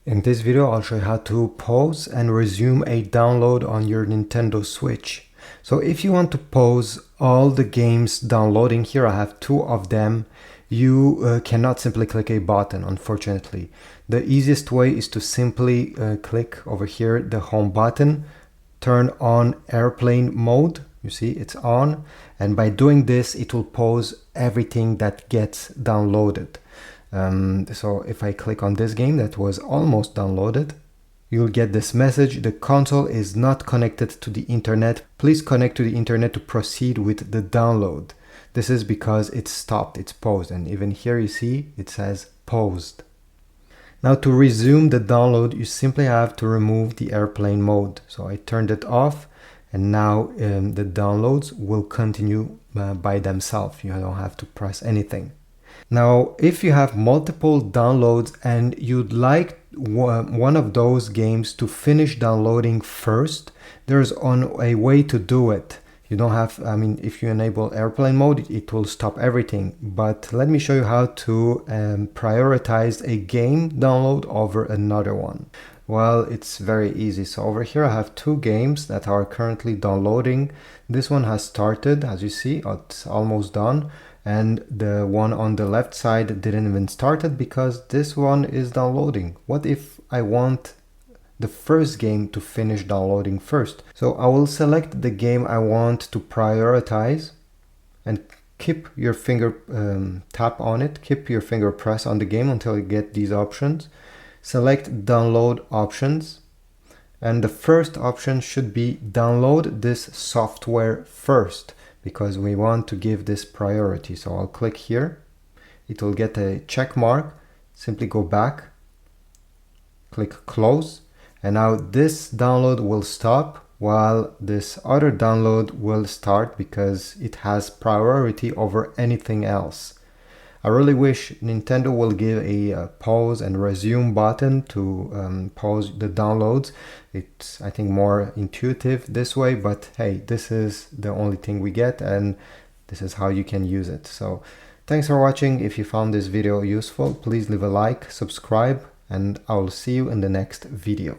In this video, I'll show you how to pause and resume a download on your Nintendo Switch. So if you want to pause all the games downloading, here I have two of them, you cannot simply click a button, unfortunately. The easiest way is to simply click over here the home button, turn on airplane mode. You see it's on, and by doing this it will pause everything that gets downloaded. So if I click on this game that was almost downloaded, you'll get this message: the console is not connected to the internet. Please connect to the internet to proceed with the download. This is because it's stopped, it's paused, and even here you see it says paused. Now to resume the download, you simply have to remove the airplane mode. So I turned it off, and now the downloads will continue by themselves. You don't have to press anything. Now, if you have multiple downloads and you'd like one of those games to finish downloading first, there's a way to do it. You don't have, if you enable airplane mode, it will stop everything. But let me show you how to prioritize a game download over another one. Well, it's very easy. So over here I have two games that are currently downloading. This one has started, as you see, it's almost done. And the one on the left side didn't even started because this one is downloading. What if I want the first game to finish downloading first? So I will select the game I want to prioritize and keep your finger tap on it, keep your finger press on the game until you get these options. Select download options, and the first option should be download this software first, because we want to give this priority. So I'll click here, it will get a check mark, simply go back, click close, and now this download will stop while this other download will start because it has priority over anything else. I really wish Nintendo will give a pause and resume button to pause the downloads. It's, I think, more intuitive this way, but hey, this is the only thing we get and this is how you can use it. So thanks for watching. If you found this video useful, please leave a like, subscribe, and I will see you in the next video.